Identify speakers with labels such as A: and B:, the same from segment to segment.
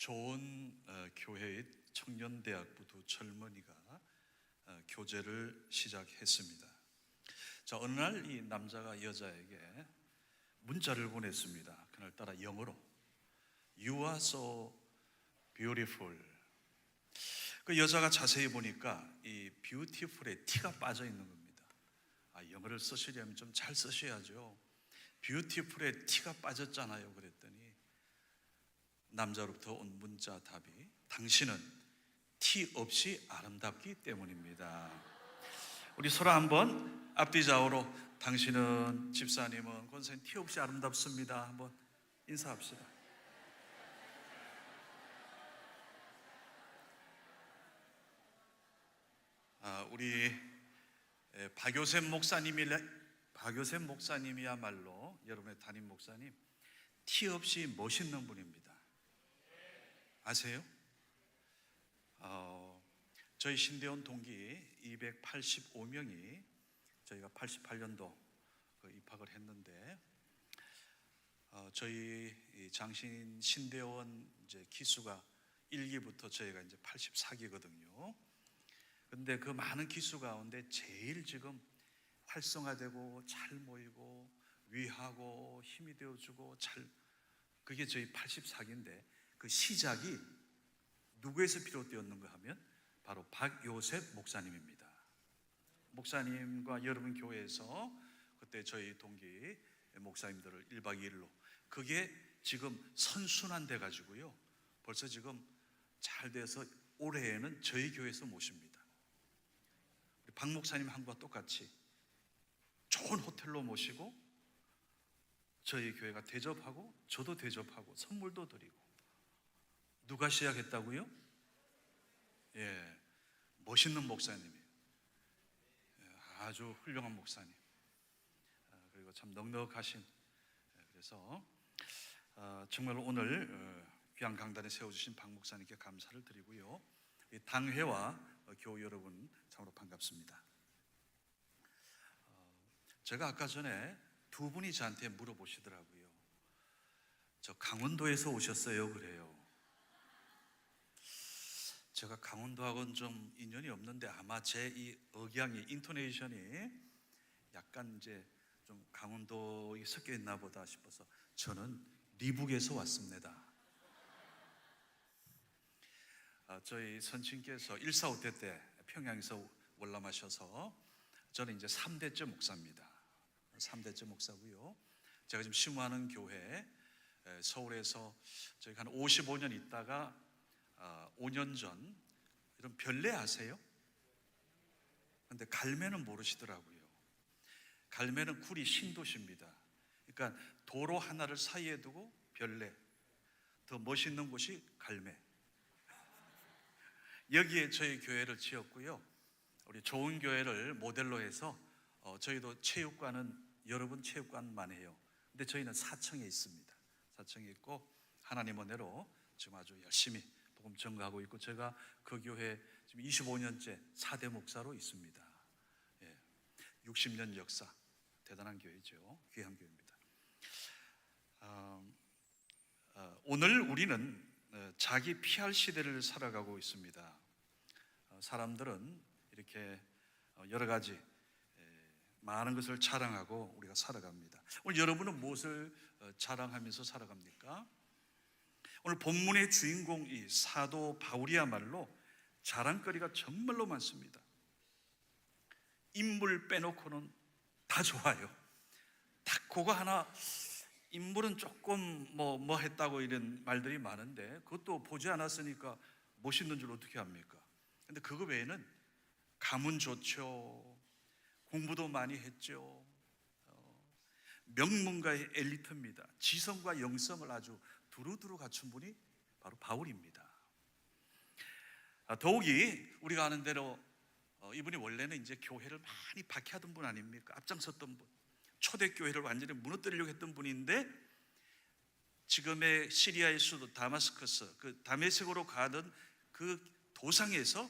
A: 좋은 교회의 청년대학부 두 젊은이가 교제를 시작했습니다. 자, 어느 날 이 남자가 여자에게 문자를 보냈습니다. 그날따라 영어로 You are so beautiful. 그 여자가 자세히 보니까 이 beautiful에 T가 빠져 있는 겁니다. 영어를 쓰시려면 좀 잘 쓰셔야죠. beautiful에 T가 빠졌잖아요. 그랬더니 남자로부터 온 문자 답이 당신은 티 없이 아름답기 때문입니다. 우리 서로 한번 앞뒤 좌우로 당신은, 집사님은, 권사님 티 없이 아름답습니다. 한번 인사합시다. 우리 박요셉 목사님이야말로 여러분의 담임 목사님 티 없이 멋있는 분입니다. 아세요? 저희 신대원 동기 285명이 저희가 88년도 입학을 했는데 저희 장신 신대원 이제 기수가 1기부터 저희가 이제 84기거든요. 근데 그 많은 기수 가운데 제일 지금 활성화되고 잘 모이고 위하고 힘이 되어주고 그게 저희 84기인데 그 시작이 누구에서 비롯되었는가 하면 바로 박요셉 목사님입니다. 목사님과 여러분 교회에서 그때 저희 동기 목사님들을 1박 2일로 그게 지금 선순환돼 가지고요 벌써 지금 잘 돼서 올해에는 저희 교회에서 모십니다. 박 목사님 한 것과 똑같이 좋은 호텔로 모시고 저희 교회가 대접하고 저도 대접하고 선물도 드리고. 누가 시작했다고요? 예, 멋있는 목사님이에요. 아주 훌륭한 목사님. 그리고 참 넉넉하신. 그래서 정말 오늘 귀한 강단에 세워주신 박 목사님께 감사를 드리고요. 당회와 교우 여러분 참으로 반갑습니다. 제가 아까 전에 두 분이 저한테 물어보시더라고요. 저 강원도에서 오셨어요? 그래요. 제가 강원도하고는 좀 인연이 없는데 아마 제 이 억양이, 인토네이션이 약간 이제 좀 강원도에 섞여 있나 보다 싶어서 저는 리북에서 왔습니다. 저희 선친께서 145대 때 평양에서 월남하셔서 저는 이제 3대째 목사입니다. 3대째 목사고요. 제가 지금 심호하는 교회 서울에서 저희가 한 55년 있다가 5년 전 이런 별내 아세요? 근데 갈매는 모르시더라고요. 갈매는 구리 신도시입니다. 그러니까 도로 하나를 사이에 두고 별내, 더 멋있는 곳이 갈매. 여기에 저희 교회를 지었고요. 우리 좋은 교회를 모델로 해서 저희도 체육관은 여러분 체육관만 해요. 근데 저희는 사청에 있습니다. 사청에 있고 하나님 은혜로 지금 아주 열심히 복음 전가하고 있고 제가 그 교회 지금 25년째 4대 목사로 있습니다. 60년 역사, 대단한 교회죠. 귀한 교회입니다. 오늘 우리는 자기 PR 시대를 살아가고 있습니다. 사람들은 이렇게 여러 가지 많은 것을 자랑하고 우리가 살아갑니다. 오늘 여러분은 무엇을 자랑하면서 살아갑니까? 오늘 본문의 주인공 이 사도 바울이야말로 자랑거리가 정말로 많습니다. 인물 빼놓고는 다 좋아요. 딱 그거 하나, 인물은 조금 뭐 했다고 이런 말들이 많은데 그것도 보지 않았으니까 멋있는 줄 어떻게 합니까? 근데 그거 외에는 가문 좋죠. 공부도 많이 했죠. 명문가의 엘리트입니다. 지성과 영성을 아주 두루두루 갖춘 분이 바로 바울입니다. 더욱이 우리가 아는 대로 이분이 원래는 이제 교회를 많이 박해하던 분 아닙니까? 앞장섰던 분. 초대교회를 완전히 무너뜨리려고 했던 분인데 지금의 시리아의 수도 다마스커스, 그 다메섹으로 가던 그 도상에서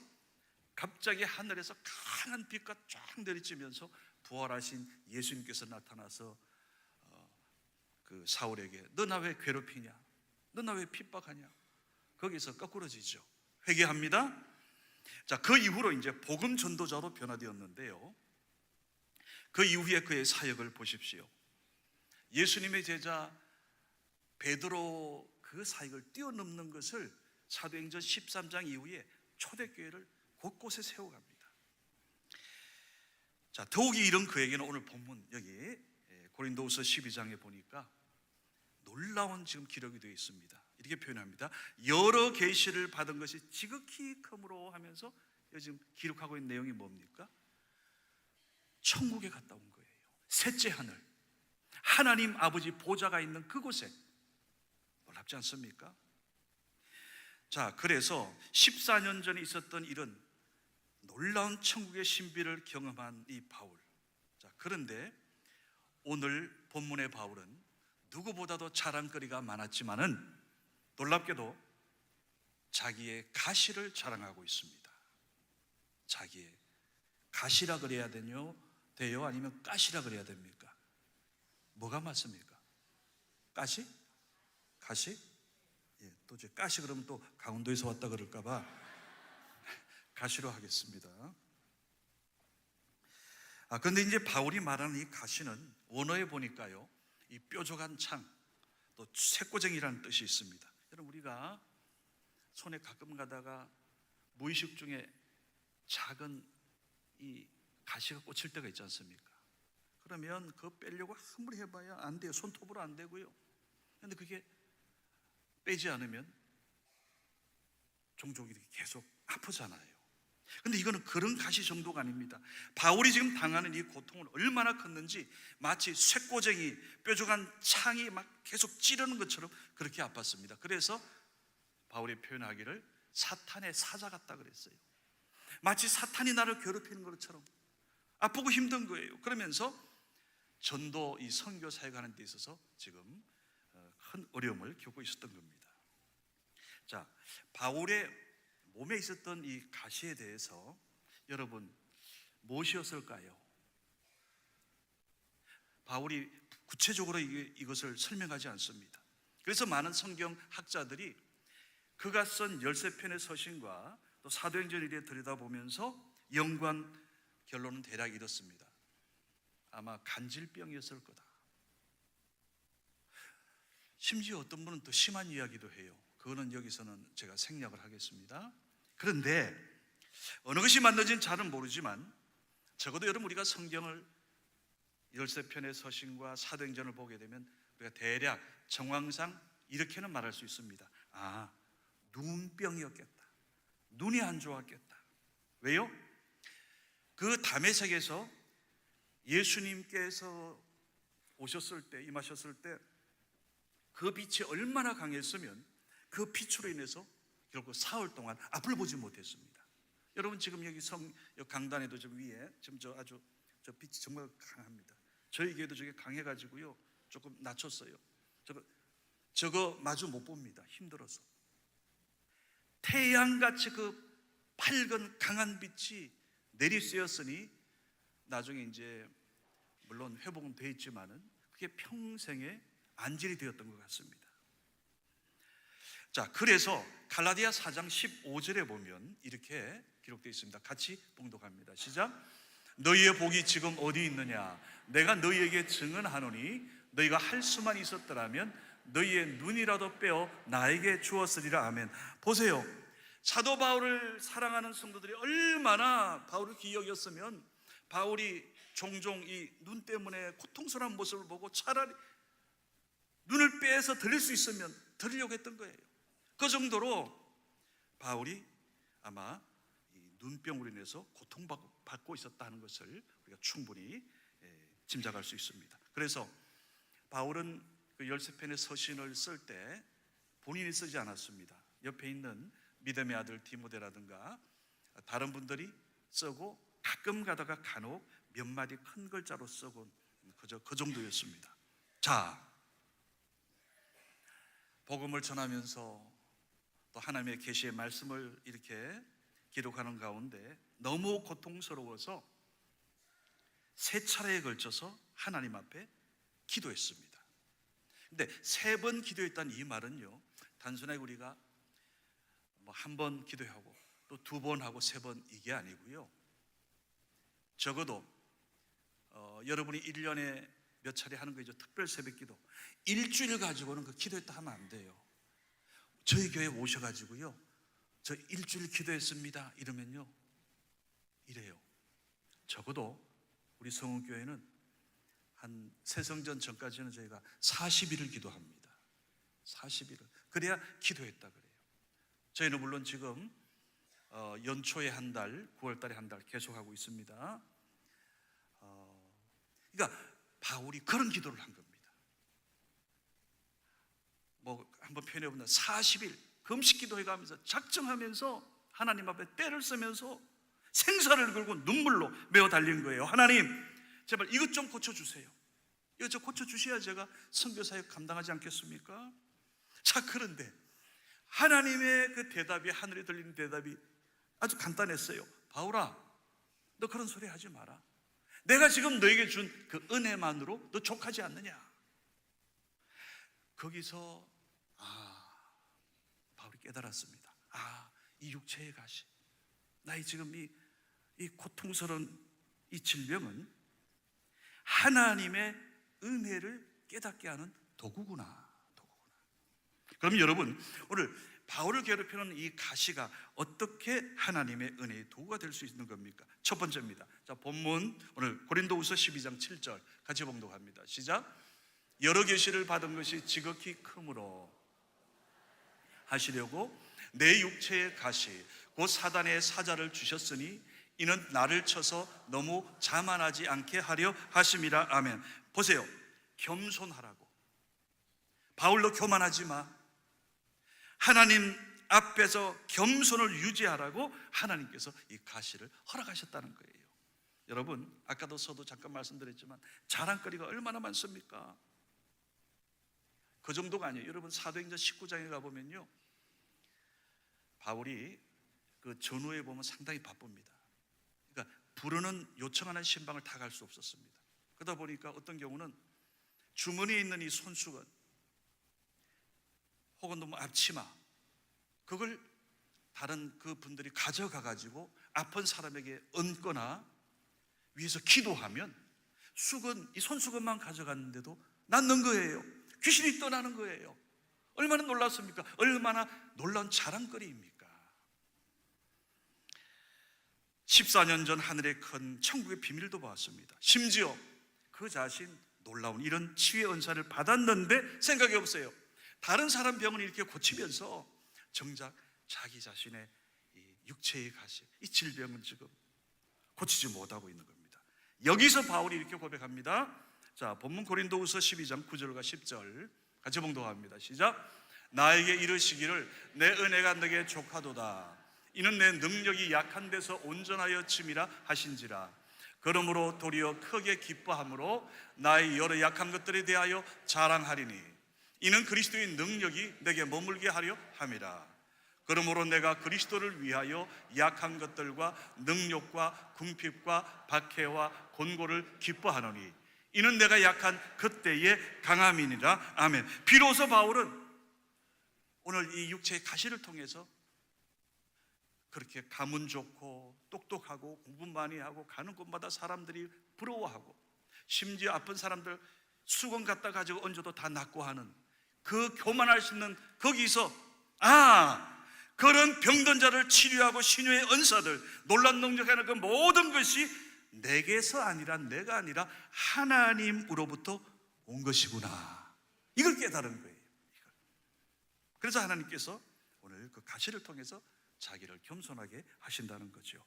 A: 갑자기 하늘에서 강한 빛과 쫙 내리치면서 부활하신 예수님께서 나타나서 그 사울에게 너 나 왜 괴롭히냐? 너 나 왜 핍박하냐? 거기서 거꾸러지죠. 회개합니다. 자, 그 이후로 이제 복음 전도자로 변화되었는데요. 그 이후에 그의 사역을 보십시오. 예수님의 제자 베드로 그 사역을 뛰어넘는 것을 사도행전 13장 이후에 초대교회를 곳곳에 세워갑니다. 자, 더욱이 이런 그에게는 오늘 본문 여기 고린도후서 12장에 보니까 놀라운 지금 기록이 되어 있습니다. 이렇게 표현합니다. 여러 계시를 받은 것이 지극히 크므로 하면서 지금 기록하고 있는 내용이 뭡니까? 천국에 갔다 온 거예요. 셋째 하늘, 하나님 아버지 보좌가 있는 그곳에. 놀랍지 않습니까? 자, 그래서 14년 전에 있었던 이런 놀라운 천국의 신비를 경험한 이 바울. 자, 그런데 오늘 본문의 바울은 누구보다도 자랑거리가 많았지만은 놀랍게도 자기의 가시를 자랑하고 있습니다. 자기의 가시라 그래야 돼요? 아니면 가시라 그래야 됩니까? 뭐가 맞습니까? 가시? 가시? 예, 또 이제 가시 그러면 또 강원도에서 왔다 그럴까봐 가시로 하겠습니다. 그런데 이제 바울이 말하는 이 가시는 원어에 보니까요, 이 뾰족한 창, 또 쇠꼬쟁이라는 뜻이 있습니다. 여러분, 우리가 손에 가끔 가다가 무의식 중에 작은 이 가시가 꽂힐 때가 있지 않습니까? 그러면 그거 빼려고 아무리 해봐야 안 돼요. 손톱으로 안 되고요. 그런데 그게 빼지 않으면 종종 이렇게 계속 아프잖아요. 근데 이거는 그런 가시 정도가 아닙니다. 바울이 지금 당하는 이 고통은 얼마나 컸는지 마치 쇠꼬쟁이, 뾰족한 창이 막 계속 찌르는 것처럼 그렇게 아팠습니다. 그래서 바울이 표현하기를 사탄의 사자 같다 그랬어요. 마치 사탄이 나를 괴롭히는 것처럼 아프고 힘든 거예요. 그러면서 전도, 이 선교 사역하는 데 있어서 지금 큰 어려움을 겪고 있었던 겁니다. 자, 바울의 몸에 있었던 이 가시에 대해서 여러분 무엇이었을까요? 바울이 구체적으로 이것을 설명하지 않습니다. 그래서 많은 성경 학자들이 그가 쓴 13편의 서신과 또 사도행전을 이렇게 들여다보면서 연관 결론은 대략 이렇습니다. 아마 간질병이었을 거다. 심지어 어떤 분은 더 심한 이야기도 해요. 그거는 여기서는 제가 생략을 하겠습니다. 그런데 어느 것이 맞는지는 잘은 모르지만 적어도 여러분, 우리가 성경을 13편의 서신과 사도행전을 보게 되면 우리가 대략 정황상 이렇게는 말할 수 있습니다. 눈병이었겠다. 눈이 안 좋았겠다. 왜요? 그 다메섹에서 예수님께서 오셨을 때, 임하셨을 때 그 빛이 얼마나 강했으면 그 빛으로 인해서 결국 사흘 동안 앞을 보지 못했습니다. 여러분, 지금 여기 강단에도 좀 위에 지금 저 빛이 정말 강합니다. 저희 교회도 저게 강해가지고요, 조금 낮췄어요. 저거 마주 못 봅니다. 힘들어서. 태양같이 그 밝은 강한 빛이 내리쓰였으니 나중에 이제 물론 회복은 돼 있지만은 그게 평생의 안질이 되었던 것 같습니다. 자, 그래서 갈라디아 4장 15절에 보면 이렇게 기록되어 있습니다. 같이 봉독합니다. 시작. 너희의 복이 지금 어디 있느냐? 내가 너희에게 증언하노니 너희가 할 수만 있었더라면 너희의 눈이라도 빼어 나에게 주었으리라. 아멘. 보세요. 사도 바울을 사랑하는 성도들이 얼마나 바울을 귀히 여겼으면 바울이 종종 이 눈 때문에 고통스러운 모습을 보고 차라리 눈을 빼서 들릴 수 있으면 들으려고 했던 거예요. 그 정도로 바울이 아마 이 눈병으로 인해서 고통받고 있었다는 것을 우리가 충분히 짐작할 수 있습니다. 그래서 바울은 그 13편의 서신을 쓸 때 본인이 쓰지 않았습니다. 옆에 있는 믿음의 아들 디모데라든가 다른 분들이 쓰고 가끔 가다가 간혹 몇 마디 큰 글자로 쓰고 그저 그 정도였습니다. 자, 복음을 전하면서 또 하나님의 계시의 말씀을 이렇게 기록하는 가운데 너무 고통스러워서 3차례에 걸쳐서 하나님 앞에 기도했습니다. 근데 3번 기도했다는 이 말은요, 단순하게 우리가 뭐 한 번 기도하고 또 두 번 하고 세 번 이게 아니고요. 적어도 여러분이 1년에 몇 차례 하는 거죠. 특별 새벽 기도. 일주일 가지고는 그 기도했다 하면 안 돼요. 저희 교회 오셔가지고요, 저 일주일 기도했습니다 이러면요, 이래요. 적어도 우리 성원교회는 한 새성전 전까지는 저희가 40일을 기도합니다. 40일을. 그래야 기도했다 그래요. 저희는 물론 지금 연초에 한 달, 9월 달에 한 달 계속하고 있습니다. 그러니까 바울이 그런 기도를 한 겁니다. 뭐 한번 표현해보면 40일 금식 기도해가면서 작정하면서 하나님 앞에 때를 쓰면서 생사를 걸고 눈물로 메어 달린 거예요. 하나님, 제발 이것 좀 고쳐주세요. 이것 좀 고쳐주셔야 제가 선교사역 감당하지 않겠습니까? 자, 그런데 하나님의 그 대답이, 하늘에 들리는 대답이 아주 간단했어요. 바울아, 너 그런 소리 하지 마라. 내가 지금 너에게 준 그 은혜만으로 너 족하지 않느냐. 거기서 바울이 깨달았습니다. 이 육체의 가시, 나의 지금 이 고통스러운 이 질병은 하나님의 은혜를 깨닫게 하는 도구구나. 그럼 여러분, 오늘 바울을 괴롭히는 이 가시가 어떻게 하나님의 은혜의 도구가 될 수 있는 겁니까? 첫 번째입니다. 자, 본문 오늘 고린도후서 12장 7절 같이 봉독합니다. 시작. 여러 계시를 받은 것이 지극히 크므로 하시려고 내 육체의 가시 곧 사단의 사자를 주셨으니 이는 나를 쳐서 너무 자만하지 않게 하려 하심이라. 아멘. 보세요, 겸손하라고. 바울로 교만하지 마. 하나님 앞에서 겸손을 유지하라고 하나님께서 이 가시를 허락하셨다는 거예요. 여러분, 아까도 저도 잠깐 말씀드렸지만 자랑거리가 얼마나 많습니까? 그 정도가 아니에요. 여러분, 사도행전 19장에 가보면요, 바울이 그 전후에 보면 상당히 바쁩니다. 그러니까 부르는 요청하는 신방을 다 갈 수 없었습니다. 그러다 보니까 어떤 경우는 주머니에 있는 이 손수건 혹은 뭐 앞치마, 그걸 다른 그 분들이 가져가 가지고 아픈 사람에게 얹거나 위에서 기도하면 수건, 이 손수건만 가져갔는데도 낫는 거예요. 귀신이 떠나는 거예요. 얼마나 놀랐습니까? 얼마나 놀라운 자랑거리입니까? 14년 전 하늘에 큰 천국의 비밀도 보았습니다. 심지어 그 자신 놀라운 이런 치유의 은사를 받았는데 생각이 없어요. 다른 사람 병을 이렇게 고치면서 정작 자기 자신의 이 육체의 가시, 이 질병은 지금 고치지 못하고 있는 겁니다. 여기서 바울이 이렇게 고백합니다. 자, 본문 고린도후서 12장 9절과 10절 같이 봉독합니다. 시작. 나에게 이르시기를 내 은혜가 너에게 족하도다. 이는 내 능력이 약한 데서 온전하여 침이라 하신지라. 그러므로 도리어 크게 기뻐함으로 나의 여러 약한 것들에 대하여 자랑하리니 이는 그리스도의 능력이 내게 머물게 하려 함이라. 그러므로 내가 그리스도를 위하여 약한 것들과 능력과 궁핍과 박해와 곤고를 기뻐하노니 이는 내가 약한 그때의 강함이니라. 아멘. 비로소 바울은 오늘 이 육체의 가시를 통해서 그렇게 가문 좋고 똑똑하고 공부 많이 하고 가는 곳마다 사람들이 부러워하고 심지어 아픈 사람들 수건 갖다 가지고 얹어도 다 낫고 하는 그 교만할 수 있는 거기서 그런 병든 자를 치료하고 신유의 은사들, 놀란 능력하는 그 모든 것이 내게서 아니라 내가 아니라 하나님으로부터 온 것이구나. 이걸 깨달은 거예요. 그래서 하나님께서 오늘 그 가시를 통해서 자기를 겸손하게 하신다는 거죠.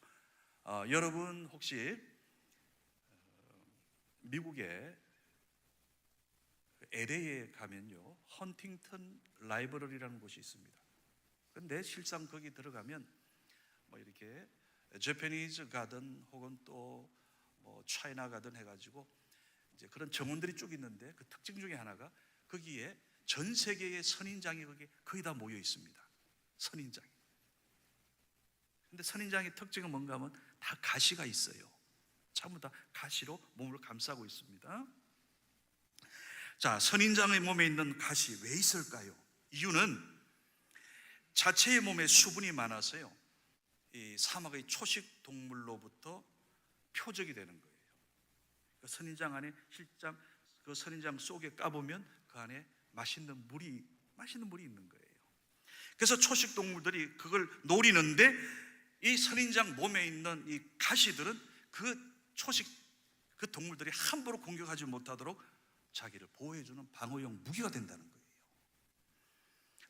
A: 여러분 혹시 미국의 LA에 가면요, 헌팅턴 라이브러리라는 곳이 있습니다. 그런데 실상 거기 들어가면 뭐 이렇게 재패니즈 가든 혹은 또 뭐 차이나 가든 해가지고 이제 그런 정원들이 쭉 있는데 그 특징 중에 하나가 거기에 전 세계의 선인장이 거기 다 모여 있습니다. 선인장이. 근데 선인장의 특징은 뭔가 하면 다 가시가 있어요. 전부 다 가시로 몸을 감싸고 있습니다. 자, 선인장의 몸에 있는 가시 왜 있을까요? 이유는 자체의 몸에 수분이 많아서요, 이 사막의 초식 동물로부터 표적이 되는 거예요. 그 선인장 안에 실장, 그 선인장 속에 까보면 그 안에 맛있는 물이 있는 거예요. 그래서 초식 동물들이 그걸 노리는데 이 선인장 몸에 있는 이 가시들은 그 동물들이 함부로 공격하지 못하도록 자기를 보호해주는 방어용 무기가 된다는 거예요.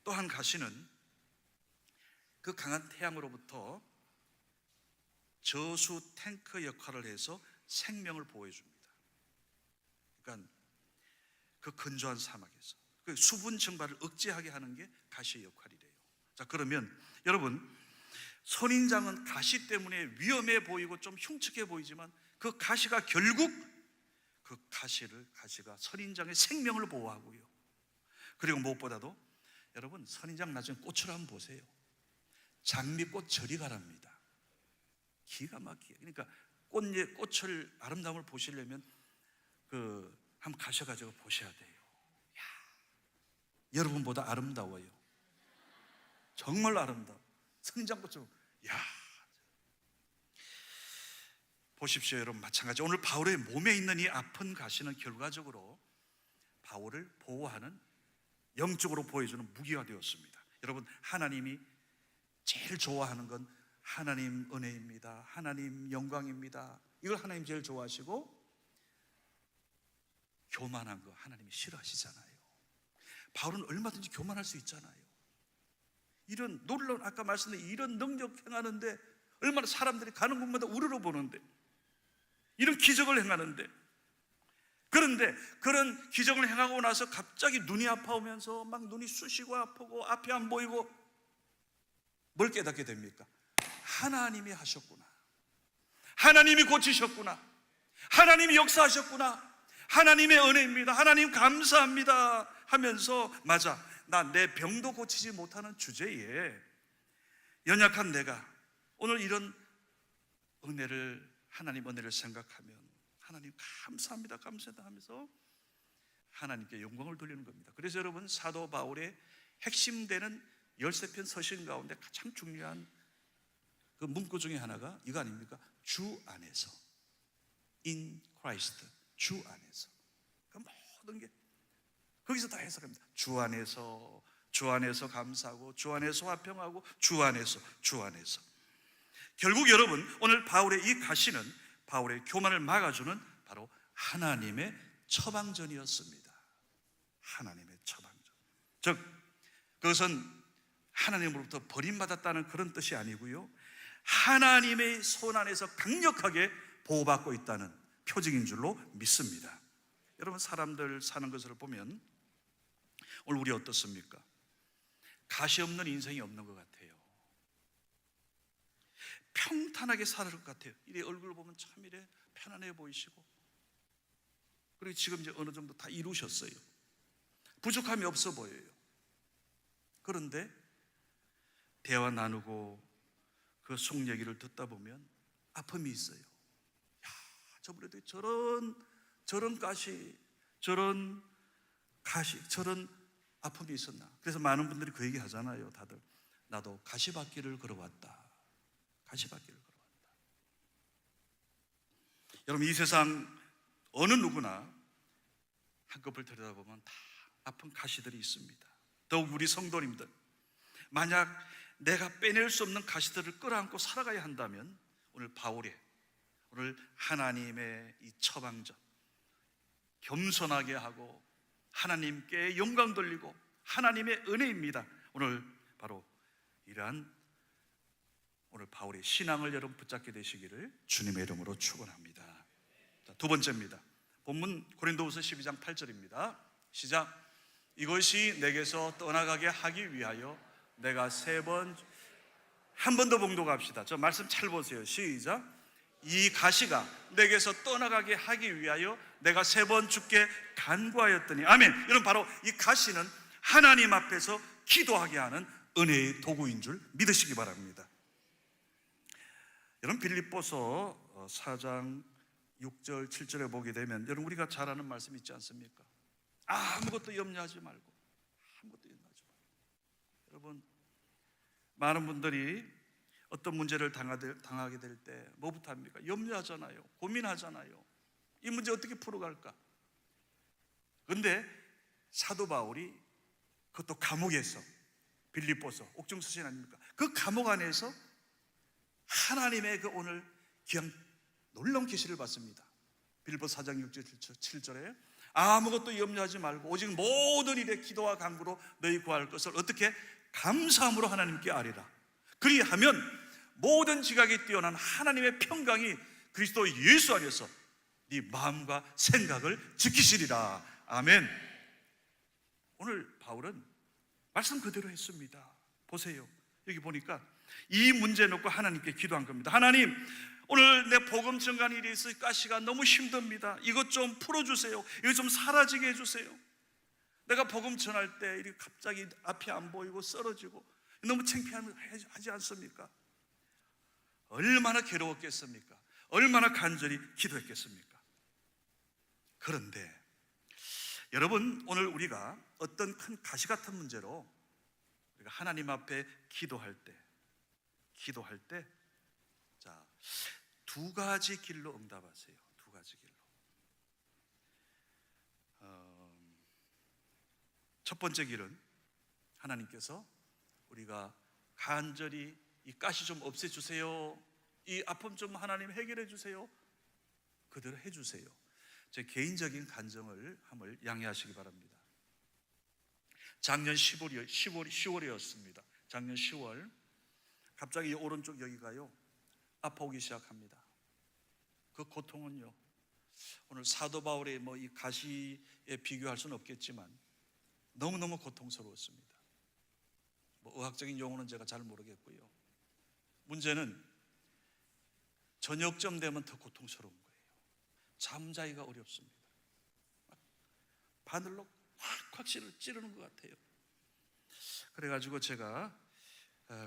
A: 또 한 가시는 그 강한 태양으로부터 저수 탱크 역할을 해서 생명을 보호해 줍니다. 그러니까 그 건조한 사막에서 그 수분 증발을 억제하게 하는 게 가시의 역할이래요. 자, 그러면 여러분, 선인장은 가시 때문에 위험해 보이고 좀 흉측해 보이지만 그 가시가 결국 그 가시가 선인장의 생명을 보호하고요. 그리고 무엇보다도 여러분, 선인장 나중에 꽃을 한번 보세요. 장미꽃 저리 가랍니다. 기가 막히게. 그러니까 꽃을 아름다움을 보시려면 한번 가셔가지고 보셔야 돼요. 야, 여러분보다 아름다워요. 정말 아름다워. 선인장꽃처럼. 야, 보십시오, 여러분. 마찬가지. 오늘 바울의 몸에 있는 이 아픈 가시는 결과적으로 바울을 보호하는, 영적으로 보여주는 무기가 되었습니다. 여러분, 하나님이 제일 좋아하는 건 하나님 은혜입니다. 하나님 영광입니다. 이걸 하나님 제일 좋아하시고, 교만한 거 하나님이 싫어하시잖아요. 바울은 얼마든지 교만할 수 있잖아요. 이런 놀라운, 아까 말씀드린 이런 능력 행하는데 얼마나 사람들이 가는 곳마다 우르르 보는데, 이런 기적을 행하는데, 그런데 그런 기적을 행하고 나서 갑자기 눈이 아파오면서 막 눈이 쑤시고 아프고 앞이 안 보이고, 뭘 깨닫게 됩니까? 하나님이 하셨구나, 하나님이 고치셨구나, 하나님이 역사하셨구나, 하나님의 은혜입니다, 하나님 감사합니다 하면서, 맞아, 나 내 병도 고치지 못하는 주제에 연약한 내가 오늘 이런 하나님 은혜를 생각하면 하나님 감사합니다, 감사합니다 하면서 하나님께 영광을 돌리는 겁니다. 그래서 여러분, 사도 바울의 핵심되는 13편 서신 가운데 가장 중요한 그 문구 중에 하나가 이거 아닙니까? 주 안에서, in Christ, 주 안에서. 그 모든 게 거기서 다 해석합니다. 주 안에서 감사하고, 주 안에서 화평하고, 주 안에서. 결국 여러분, 오늘 바울의 이 가시는 바울의 교만을 막아주는 바로 하나님의 처방전이었습니다. 하나님의 처방전. 즉, 그것은 하나님으로부터 버림받았다는 그런 뜻이 아니고요, 하나님의 손 안에서 강력하게 보호받고 있다는 표징인 줄로 믿습니다. 여러분, 사람들 사는 것을 보면 오늘 우리 어떻습니까? 가시 없는 인생이 없는 것 같아요. 평탄하게 살 것 같아요. 이래 얼굴 보면 참 이래 편안해 보이시고, 그리고 지금 이제 어느 정도 다 이루셨어요. 부족함이 없어 보여요. 그런데 대화 나누고 그 속 얘기를 듣다 보면 아픔이 있어요. 야, 저번에도 저런 아픔이 있었나. 그래서 많은 분들이 그 얘기 하잖아요. 다들 나도 가시밭길을 걸어왔다. 여러분, 이 세상 어느 누구나 한꺼풀 들여다보면 다 아픈 가시들이 있습니다. 더욱 우리 성도님들, 만약 내가 빼낼 수 없는 가시들을 끌어안고 살아가야 한다면 오늘 하나님의 이 처방전, 겸손하게 하고 하나님께 영광 돌리고 하나님의 은혜입니다. 오늘 바로 이러한 오늘 바울의 신앙을 여러분 붙잡게 되시기를 주님의 이름으로 축원합니다. 자, 두 번째입니다. 본문 고린도후서 12장 8절입니다. 시작. 이것이 내게서 떠나가게 하기 위하여 내가 한 번 더 봉독합시다. 저 말씀 잘 보세요. 시작. 이 가시가 내게서 떠나가게 하기 위하여 내가 3번 주께 간구하였더니. 아멘. 여러분, 바로 이 가시는 하나님 앞에서 기도하게 하는 은혜의 도구인 줄 믿으시기 바랍니다. 여러분, 빌립보서 4장 6절 7절에 보게 되면 여러분, 우리가 잘 아는 말씀 있지 않습니까? 아무것도 염려하지 말고. 여러분, 많은 분들이 어떤 문제를 당하게 될 때 뭐부터 합니까? 염려하잖아요. 고민하잖아요. 이 문제 어떻게 풀어갈까? 그런데 사도 바울이 그것도 감옥에서, 빌립보서 옥중서신 아닙니까? 그 감옥 안에서 하나님의 그 오늘 귀한 놀라운 계시를 받습니다. 빌립보서 4장 6절 7절에 아무것도 염려하지 말고 오직 모든 일에 기도와 간구로 너희 구할 것을 어떻게? 감사함으로 하나님께 아뢰라. 그리하면 모든 지각이 뛰어난 하나님의 평강이 그리스도 예수 안에서 네 마음과 생각을 지키시리라. 아멘. 오늘 바울은 말씀 그대로 했습니다. 보세요. 여기 보니까 이 문제 놓고 하나님께 기도한 겁니다. 하나님, 오늘 내 복음 전가는 일이 있어 가시가 너무 힘듭니다. 이것 좀 풀어주세요. 이거 좀 사라지게 해주세요. 내가 복음 전할 때 이렇게 갑자기 앞이 안 보이고 쓰러지고 너무 창피하지 않습니까? 얼마나 괴로웠겠습니까? 얼마나 간절히 기도했겠습니까? 그런데 여러분, 오늘 우리가 어떤 큰 가시 같은 문제로 우리가 하나님 앞에 기도할 때 자, 두 가지 길로 응답하세요. 두 가지 길로. 첫 번째 길은 하나님께서 우리가 간절히 이 가시 좀 없애주세요, 이 아픔 좀 하나님 해결해 주세요, 그대로 해주세요. 제 개인적인 간증을 한번 양해하시기 바랍니다. 작년 10월이었습니다. 작년 10월 갑자기 오른쪽 여기가요 아파오기 시작합니다. 그 고통은요 오늘 사도 바울의 이 가시에 비교할 수는 없겠지만 너무너무 고통스러웠습니다. 의학적인 용어는 제가 잘 모르겠고요. 문제는 저녁쯤 되면 더 고통스러운 거예요. 잠자기가 어렵습니다. 바늘로 확 찌르는 것 같아요. 그래가지고 제가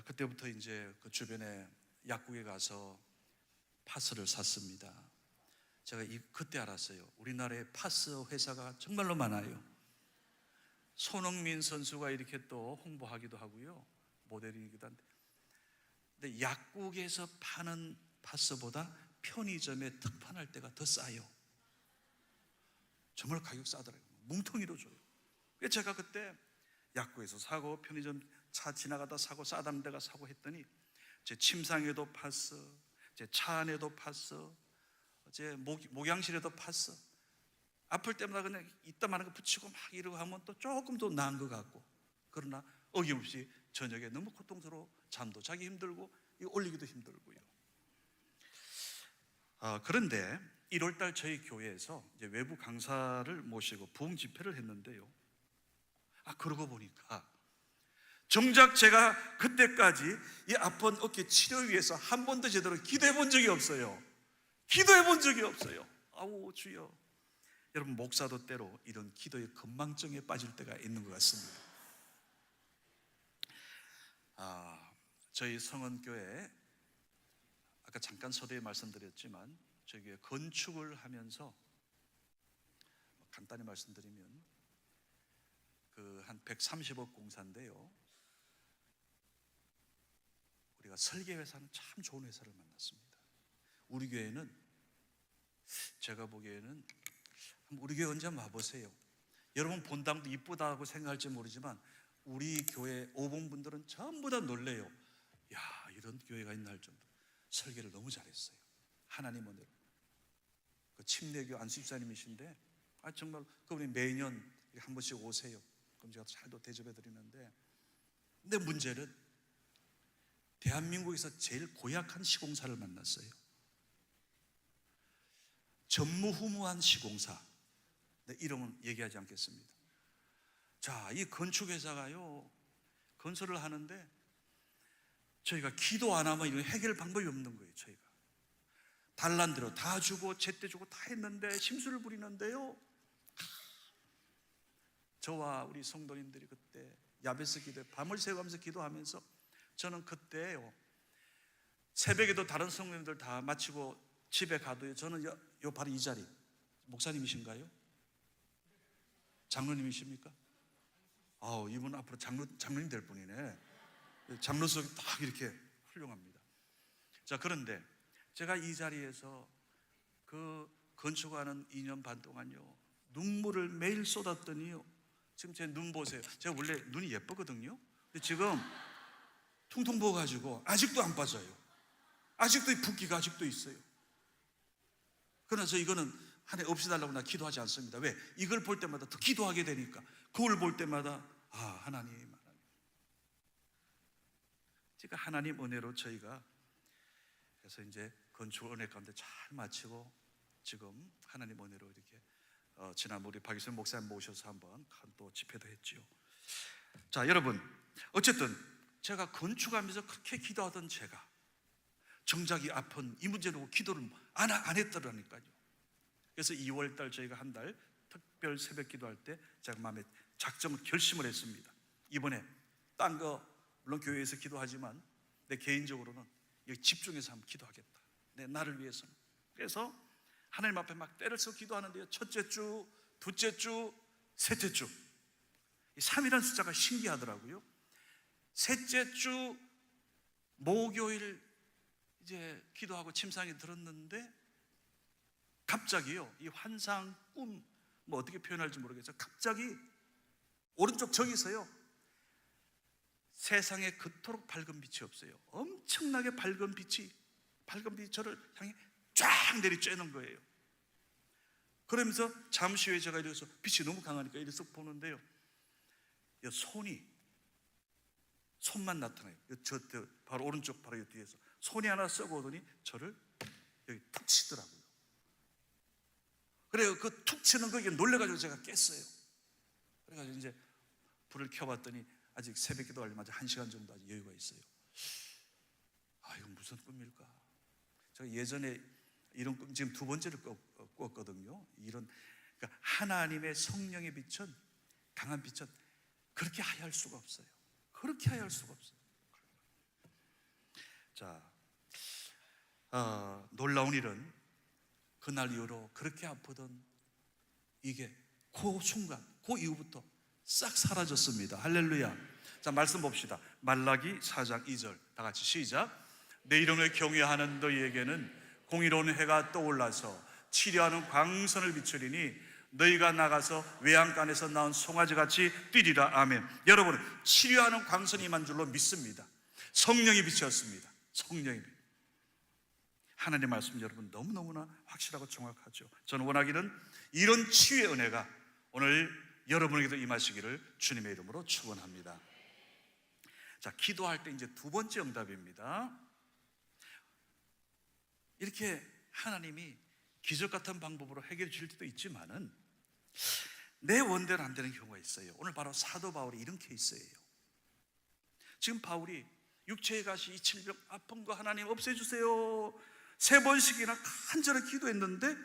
A: 그때부터 이제 그 주변에 약국에 가서 파스를 샀습니다. 제가 그때 알았어요. 우리나라에 파스 회사가 정말로 많아요. 손흥민 선수가 이렇게 또 홍보하기도 하고요, 모델이기도 한데, 근데 약국에서 파는 파스보다 편의점에 특판할 때가 더 싸요. 정말 가격 싸더라고요. 뭉텅이로 줘요. 그래서 제가 그때 약국에서 사고 편의점 차 지나가다 사고 싸다는 데가 사고 했더니 제 침상에도 파스, 제 차 안에도 파스, 제 목양실에도 파스. 아플 때마다 그냥 이따만한 거 붙이고 막 이러고 하면 또 조금 더 나은 것 같고, 그러나 어김없이 저녁에 너무 고통스러워 잠도 자기 힘들고 올리기도 힘들고요. 그런데 1월달 저희 교회에서 이제 외부 강사를 모시고 부흥 집회를 했는데요. 그러고 보니까 정작 제가 그때까지 이 아픈 어깨 치료 위해서 한 번도 제대로 기도해 본 적이 없어요. 기도해 본 적이 없어요. 아우 주여. 여러분, 목사도 때로 이런 기도의 건망증에 빠질 때가 있는 것 같습니다. 저희 성원교회 아까 잠깐 서두에 말씀드렸지만 저희 교회 건축을 하면서 간단히 말씀드리면 그 한 130억 공사인데요, 우리가 설계회사는 참 좋은 회사를 만났습니다. 우리 교회는 제가 보기에는 우리 교회 언제 한번 와보세요. 여러분 본당도 이쁘다고 생각할지 모르지만 우리 교회 5번 분들은 전부 다 놀래요. 야, 이런 교회가 있나 할 정도. 설계를 너무 잘했어요. 하나님 은혜로. 그 침례교 안수집사님이신데 정말 그분이 매년 한 번씩 오세요. 그럼 제가 잘도 대접해 드리는데, 근데 문제는 대한민국에서 제일 고약한 시공사를 만났어요. 전무후무한 시공사. 이름은 얘기하지 않겠습니다. 자, 이 건축회사가요 건설을 하는데 저희가 기도 안 하면 이런 해결 방법이 없는 거예요. 저희가 달란 대로 다 주고 제때 주고 다 했는데 심술을 부리는데요, 저와 우리 성도님들이 그때 야베스 기도에 밤을 새우면서 기도하면서 저는 그때요 새벽에도 다른 성도님들 다 마치고 집에 가도요, 저는 요 바로 이 자리, 목사님이신가요? 장로님이십니까? 이분 앞으로 장로님 될 분이네. 장로석이 딱 이렇게 훌륭합니다. 자, 그런데 제가 이 자리에서 그 건축하는 2년 반 동안요, 눈물을 매일 쏟았더니요, 지금 제 눈 보세요. 제가 원래 눈이 예쁘거든요. 근데 지금 퉁퉁 부어가지고 아직도 안 빠져요. 아직도 이 붓기가 아직도 있어요. 그래서 이거는 한 해 없애달라고 나 기도하지 않습니다. 왜? 이걸 볼 때마다 더 기도하게 되니까. 거울 볼 때마다 하나님. 그러니까 하나님 은혜로 저희가 그래서 이제 건축 은혜 가운데 잘 마치고 지금 하나님 은혜로 이렇게 지난번 우리 박유선 목사님 모셔서 한번 또 집회도 했지요. 자, 여러분, 어쨌든 제가 건축하면서 그렇게 기도하던 제가 정작이 아픈 이 문제로 기도를 안 했더라니까요. 그래서 2월달 저희가 한 달 특별 새벽 기도할 때 제가 마음에 결심을 했습니다. 이번에 딴 거 물론 교회에서 기도하지만 내 개인적으로는 여기 집중해서 한번 기도하겠다. 내 나를 위해서는. 그래서 하나님 앞에 막 때를 써 기도하는데요, 첫째 주, 둘째 주, 셋째 주, 이 3이라는 숫자가 신기하더라고요. 셋째 주 목요일 이제 기도하고 침상에 들었는데 갑자기요, 이 환상, 꿈, 뭐 어떻게 표현할지 모르겠어요. 갑자기 오른쪽 저기서요, 세상에 그토록 밝은 빛이 없어요. 엄청나게 밝은 빛이 저를 향해 쫙 내리쬐는 거예요. 그러면서 잠시 후에 제가 이래서 빛이 너무 강하니까 이래서 보는데요, 손만 나타나요. 저 바로 오른쪽 바로 뒤에서 손이 하나 썩어 오더니 저를 여기 툭 치더라고요. 그래요. 그 툭 치는 거에 놀래가지고 제가 깼어요. 그래가지고 이제 불을 켜봤더니 아직 새벽 기도하려면 아직 1시간 정도 아직 여유가 있어요. 이건 무슨 꿈일까? 제가 예전에 이런 꿈 지금 두 번째를 꿨거든요. 그러니까 하나님의 성령의 빛은, 강한 빛은 그렇게 하야할 수가 없어요. 그렇게 하야할 수가 없어요. 자, 놀라운 일은 그날 이후로 그렇게 아프던 이게 그 순간, 그 이후부터 싹 사라졌습니다. 할렐루야. 자, 말씀 봅시다. 말라기 4장 2절 다 같이 시작. 내 이름을 경외하는 너희에게는 공의로운 해가 떠올라서 치료하는 광선을 비추리니 너희가 나가서 외양간에서 나온 송아지같이 뛰리라. 아멘. 여러분, 치료하는 광선이 임한 줄로 믿습니다. 성령이 비추었습니다. 성령이. 하나님의 말씀 여러분 너무너무나 확실하고 정확하죠. 저는 원하기는 이런 치유의 은혜가 오늘 여러분에게도 임하시기를 주님의 이름으로 축원합니다. 자, 기도할 때 이제 두 번째 응답입니다. 이렇게 하나님이 기적 같은 방법으로 해결해 줄 때도 있지만은 내 원대로 안 되는 경우가 있어요. 오늘 바로 사도 바울이 이런 케이스예요. 지금 바울이 육체의 가시, 이 질병, 아픈 거 하나님 없애주세요 3번씩이나 간절히 기도했는데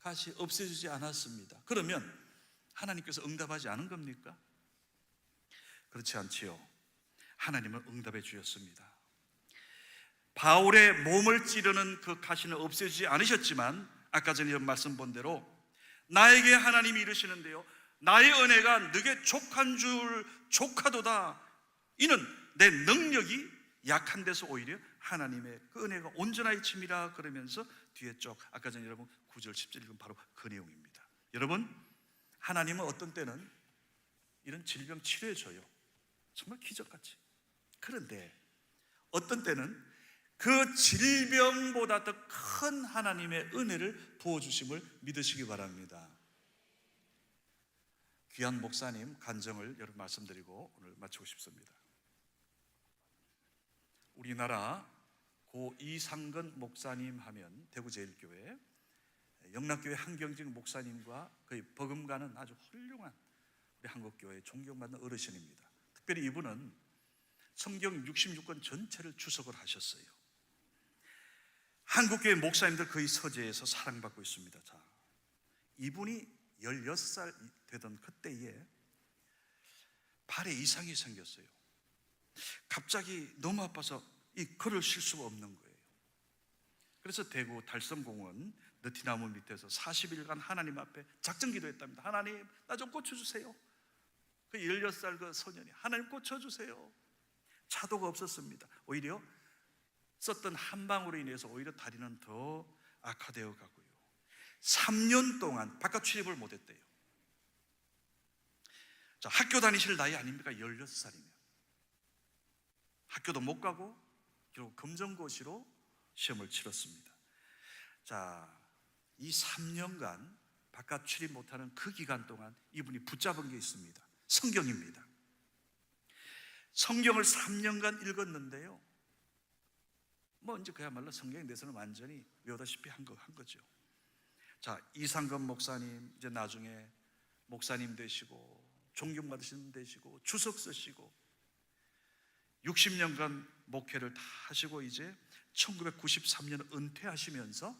A: 가시 없애주지 않았습니다. 그러면 하나님께서 응답하지 않은 겁니까? 그렇지 않지요. 하나님은 응답해 주셨습니다. 바울의 몸을 찌르는 그 가시는 없애주지 않으셨지만 아까 전에 말씀 본 대로 나에게 하나님이 이르시는데요, 나의 은혜가 너게 족한 줄 족하도다. 이는 내 능력이 약한 데서 오히려 하나님의 그 은혜가 온전하게 침이라. 그러면서 뒤에 쪽 아까 전에 여러분 9절 10절 읽은 바로 그 내용입니다. 여러분, 하나님은 어떤 때는 이런 질병 치료해 줘요. 정말 기적같이. 그런데 어떤 때는 그 질병보다 더 큰 하나님의 은혜를 부어주심을 믿으시기 바랍니다. 귀한 목사님 간증을 여러분 말씀드리고 오늘 마치고 싶습니다. 우리나라 고 이상근 목사님 하면 대구제일교회 영락교회 한경직 목사님과 거의 버금가는 아주 훌륭한 우리 한국교회의 존경받는 어르신입니다. 특별히 이분은 성경 66권 전체를 주석을 하셨어요. 한국교회 목사님들 거의 서재에서 사랑받고 있습니다. 자, 이분이 16살 되던 그때에 발에 이상이 생겼어요. 갑자기 너무 아파서 걸을 쉴 수가 없는 거예요. 그래서 대구 달성공원 느티나무 밑에서 40일간 하나님 앞에 작정 기도했답니다. 하나님, 나 좀 고쳐주세요. 그 16살 그 소년이 하나님 고쳐주세요. 차도가 없었습니다. 오히려 썼던 한 방으로 인해서 오히려 다리는 더 악화되어 가고요. 3년 동안 바깥 출입을 못했대요. 자, 학교 다니실 나이 아닙니까? 16살이면 학교도 못 가고 결국 검정고시로 시험을 치렀습니다. 자, 이 3년간 바깥 출입 못하는 그 기간 동안 이분이 붙잡은 게 있습니다. 성경입니다. 성경을 3년간 읽었는데요, 뭐 이제 그야말로 성경에 대해서는 완전히 외우다시피 한 거죠. 자, 이상건 목사님 이제 나중에 목사님 되시고 존경받으시는 분 되시고 주석 쓰시고 60년간 목회를 다 하시고 이제 1993년 은퇴하시면서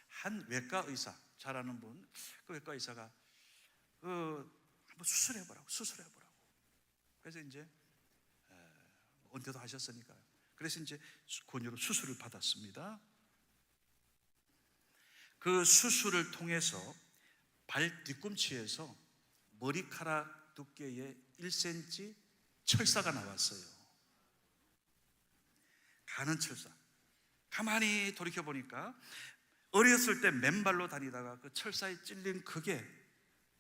A: 한 외과 의사, 잘 아는 분, 그 외과 의사가 한번 수술해보라고. 그래서 이제 은퇴도 하셨으니까요. 그래서 이제 권유로 수술을 받았습니다. 그 수술을 통해서 발 뒤꿈치에서 머리카락 두께의 1cm 철사가 나왔어요. 가는 철사. 가만히 돌이켜보니까 어렸을 때 맨발로 다니다가 그 철사에 찔린 그게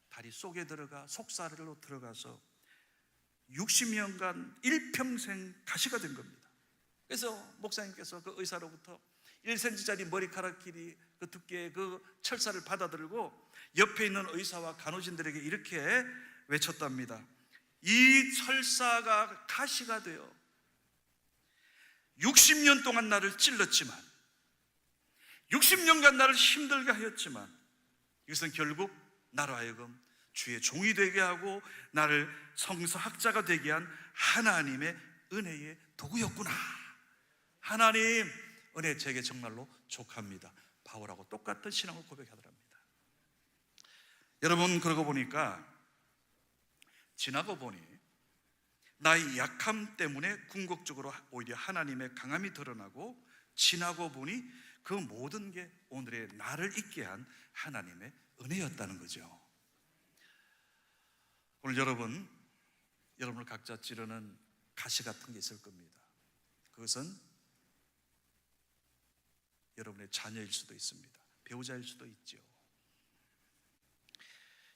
A: 다리 속에 들어가 속살로 들어가서 60년간 일평생 가시가 된 겁니다. 그래서 목사님께서 그 의사로부터 1cm짜리 머리카락 길이 그 두께의 그 철사를 받아들고 옆에 있는 의사와 간호진들에게 이렇게 외쳤답니다. 이 철사가 가시가 되어 60년 동안 나를 찔렀지만, 60년간 나를 힘들게 하였지만, 이것은 결국 나로 하여금 주의 종이 되게 하고 나를 성서학자가 되게 한 하나님의 은혜의 도구였구나. 하나님 은혜 제게 정말로 족합니다. 바울하고 똑같은 신앙을 고백하더랍니다. 여러분, 그러고 보니까 지나고 보니 나의 약함 때문에 궁극적으로 오히려 하나님의 강함이 드러나고, 지나고 보니 그 모든 게 오늘의 나를 있게 한 하나님의 은혜였다는 거죠. 오늘 여러분을 각자 찌르는 가시 같은 게 있을 겁니다. 그것은 여러분의 자녀일 수도 있습니다. 배우자일 수도 있죠.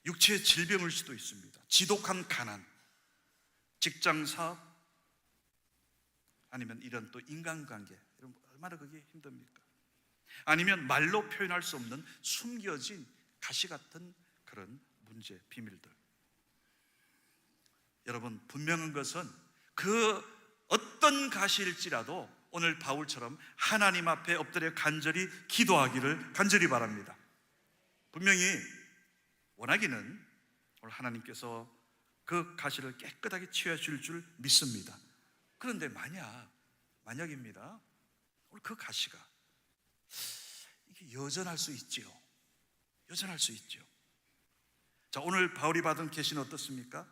A: 육체의 질병일 수도 있습니다. 지독한 가난, 직장 사업, 아니면 이런 또 인간관계, 이런 얼마나 그게 힘듭니까? 아니면 말로 표현할 수 없는 숨겨진 가시 같은 그런 문제, 비밀들. 여러분, 분명한 것은 그 어떤 가시일지라도 오늘 바울처럼 하나님 앞에 엎드려 간절히 기도하기를 간절히 바랍니다. 분명히 원하기는 오늘 하나님께서 그 가시를 깨끗하게 치워줄 줄 믿습니다. 그런데 만약입니다, 오늘 그 가시가 이게 여전할 수 있지요. 자, 오늘 바울이 받은 계시는 어떻습니까?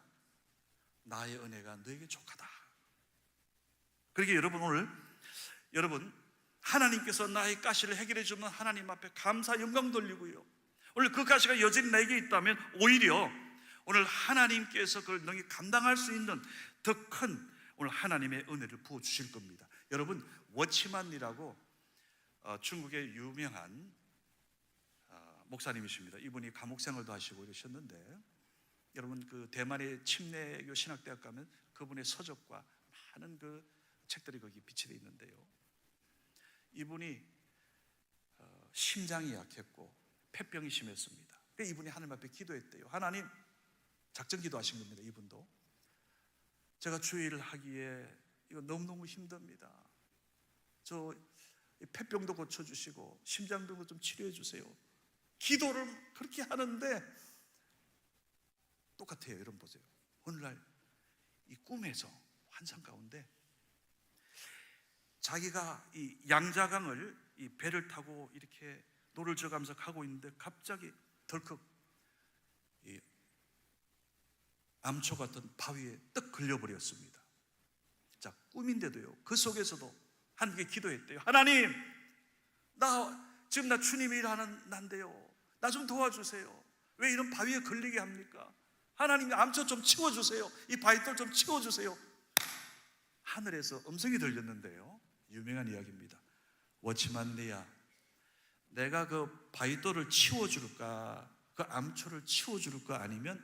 A: 나의 은혜가 너에게 족하다. 그러게 오늘 여러분, 하나님께서 나의 가시를 해결해 주는 하나님 앞에 감사 영광 돌리고요, 오늘 그 가시가 여전히 나에게 있다면 오히려 오늘 하나님께서 그걸 능히 감당할 수 있는 더 큰 오늘 하나님의 은혜를 부어주실 겁니다. 여러분, 워치만이라고 중국의 유명한 목사님이십니다. 이분이 감옥 생활도 하시고 이러셨는데, 여러분 그 대만의 침례교 신학대학 가면 그분의 서적과 많은 그 책들이 거기 비치되어 있는데요, 이분이 심장이 약했고 폐병이 심했습니다. 그래서 이분이 하나님 앞에 기도했대요. 하나님, 작전 기도하신 겁니다. 이분도 제가 주의를 하기에 이거 너무너무 힘듭니다. 저 폐병도 고쳐주시고 심장병도 좀 치료해 주세요. 기도를 그렇게 하는데 똑같아요. 여러분 보세요. 오늘날 이 꿈에서 환상 가운데 자기가 이 양자강을 이 배를 타고 이렇게 노를 져가면서 가고 있는데 갑자기 덜컥 이 암초 같은 바위에 떡 걸려버렸습니다. 자, 꿈인데도요, 그 속에서도 하나님께 기도했대요. 하나님, 지금 나 주님이 일하는 난데요, 나 좀 도와주세요. 왜 이런 바위에 걸리게 합니까? 하나님, 암초 좀 치워주세요. 이 바위돌 좀 치워주세요. 하늘에서 음성이 들렸는데요, 유명한 이야기입니다. 워치만 네야, 내가 그 바위돌을 치워줄까, 그 암초를 치워줄까, 아니면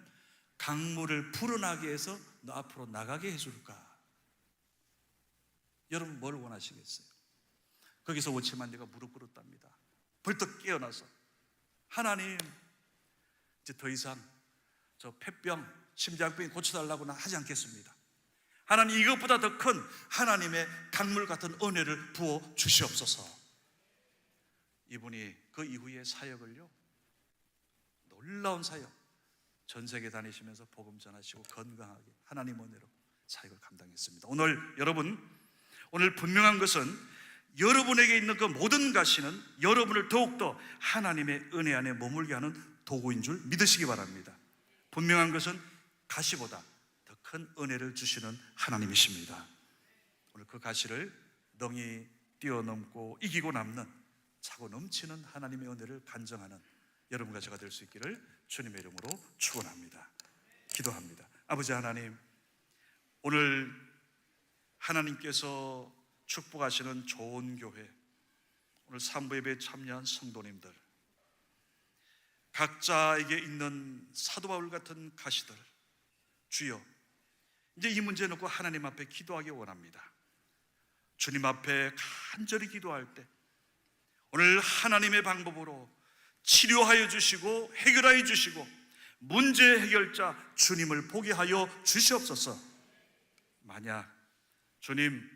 A: 강물을 불어나게 해서 너 앞으로 나가게 해줄까? 여러분 뭘 원하시겠어요? 거기서 워치만 네가 무릎 꿇었답니다. 벌떡 깨어나서, 하나님, 이제 더 이상 저 폐병, 심장병 고쳐달라고는 하지 않겠습니다. 하나님, 이것보다 더 큰 하나님의 강물 같은 은혜를 부어 주시옵소서. 이분이 그 이후에 사역을요, 놀라운 사역, 전 세계 다니시면서 복음 전하시고 건강하게 하나님 은혜로 사역을 감당했습니다. 오늘 여러분, 오늘 분명한 것은 여러분에게 있는 그 모든 가시는 여러분을 더욱더 하나님의 은혜 안에 머물게 하는 도구인 줄 믿으시기 바랍니다. 분명한 것은 가시보다 더 큰 은혜를 주시는 하나님이십니다. 오늘 그 가시를 능히 뛰어넘고 이기고 남는 차고 넘치는 하나님의 은혜를 간증하는 여러분과 제가 될 수 있기를 주님의 이름으로 축원합니다. 기도합니다. 아버지 하나님, 오늘 하나님께서 축복하시는 좋은 교회, 오늘 삼부 예배에 참여한 성도님들, 각자에게 있는 사도 바울 같은 가시들, 주여, 이제 이 문제 놓고 하나님 앞에 기도하기 원합니다. 주님 앞에 간절히 기도할 때 오늘 하나님의 방법으로 치료하여 주시고 해결하여 주시고 문제 해결자 주님을 보게 하여 주시옵소서. 만약 주님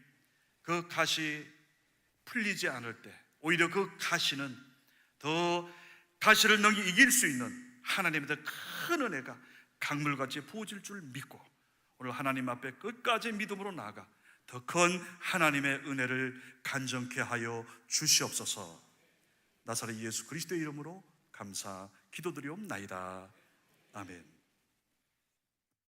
A: 그 가시 풀리지 않을 때 오히려 그 가시는 더 가시를 능히 이길 수 있는 하나님의 더 큰 은혜가 강물같이 부어질 줄 믿고 오늘 하나님 앞에 끝까지 믿음으로 나아가 더 큰 하나님의 은혜를 간증케 하여 주시옵소서. 나사렛 예수 그리스도의 이름으로 감사 기도드리옵나이다. 아멘.